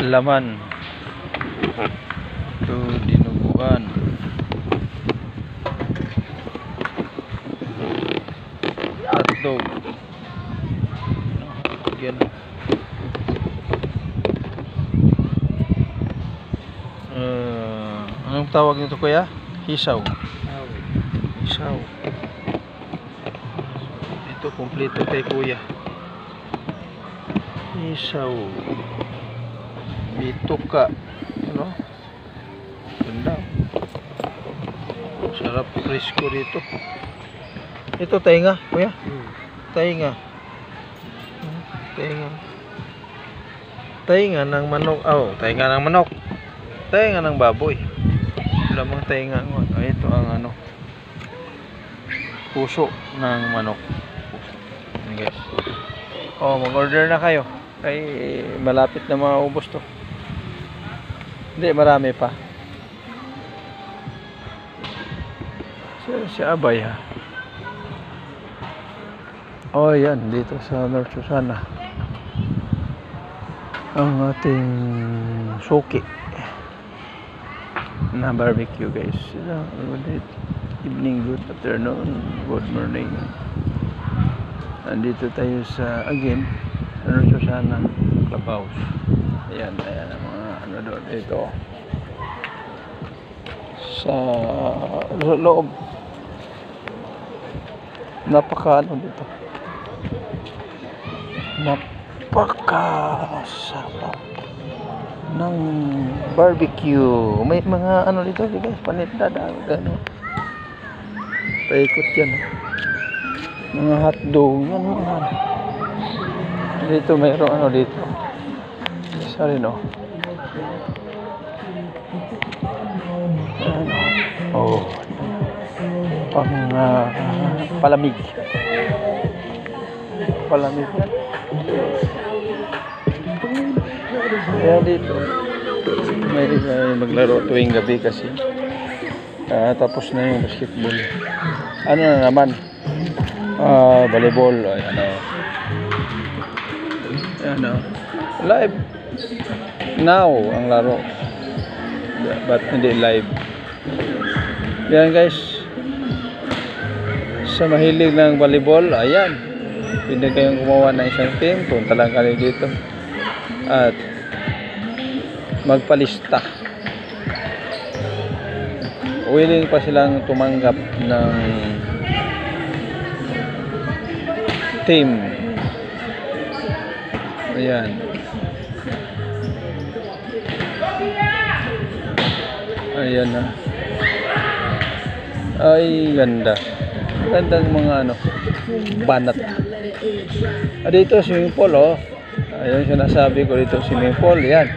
laman. Ito dinuguan. Hotdog. Yan. Anong tawag nito kuya? Hisaw. Hisaw. Ito kompleto kay kuya. Hisaw. Bituka. Ano? Ganda. Sarap presko dito. Ito tainga kuya. Tainga. Tainga. Tainga ng manok. Oh, tainga ng manok. Tainga ng baboy. Lamang tainga. Ito ang ano. Puso ng manok. Ayan guys. Oh, mag-order na kayo. Ay malapit na maubos to. Hindi, marami pa. Si Abay ha. Oh, yan. Dito sa North Susana. Ang ating suki na barbecue guys. Good evening, good afternoon, good morning. Nandito tayo sa again sa North Susana Clubhouse. Ayan, ayan ang mga ano doon dito sa loob. Napaka ano dito, napakasarap ng barbecue. May mga ano dito guys, paninda ano. Paikot yan. Mga hotdog. Ano. Dito mayroong ano dito. Isa rin oh. Ano. Oh. Pang palamig. Palamig yan. Kaya dito may maglaro tuwing gabi kasi tapos na yung basketball. Ano na naman, volleyball. Ano, live now ang laro, but hindi live. Yan guys, sa mahilig ng volleyball, ayan, pwede kayong gumawa ng isang team. Punta lang kayo dito at magpalista. Willing pa silang tumanggap ng team. Ayan. Ayan na. Ay, ganda. Gandang mga ano, banat. Dito swimming pool oh. Ayun sinasabi ko dito, swimming pool. Yan.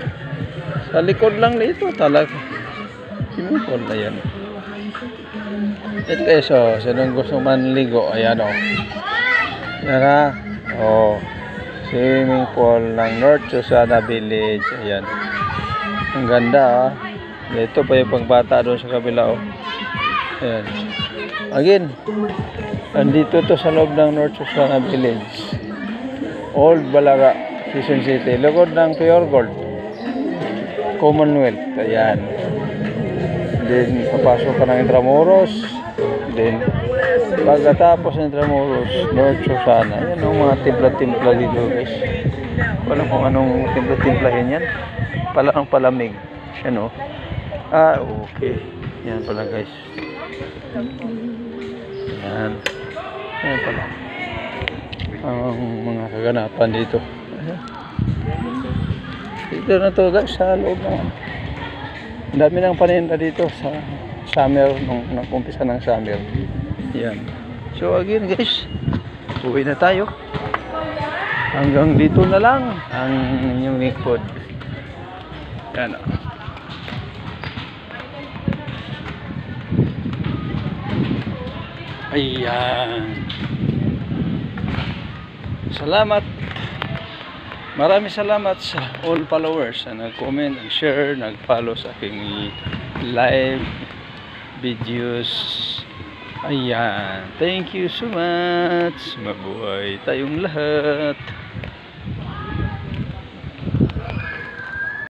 Sa likod lang dito talaga. Swimming pool na yan. Ito guys oh, sinong gusto manligo, ayan oh. Yan ha. Oh. Swimming pool ng North Susana Village. Ayan. Ang ganda ah. Ito pa yung pangbata doon sa kabila oh. Ayan. Again, andito to sa loob ng North Susana Village. Old Balaga, Quezon City. Lugod ng Pure Gold. Commonwealth. Ayan. Then, papasok ka ng Intramuros. Then, pagkatapos ng Intramuros, North Susana. Ayan ang mga timpla-timpla dito guys. Wala kung anong timpla-timplahin yan. Palang palamig. Yan o. Ah, okay. Yan pala guys. Yan. Yan pala. Ang mga kaganapan dito. Ayan. Dito na to guys sa loob ng. Ang dami ng paninda dito sa summer, nung nag-umpisa ng summer. Yan. So again guys, uwi na tayo. Hanggang dito na lang ang inyong lingkod. Yan. Ayan. Salamat. Maraming salamat sa all followers na nag-comment, nag-share, nag-follow sa aking live videos. Ayan. Thank you so much. Mabuhay tayong lahat.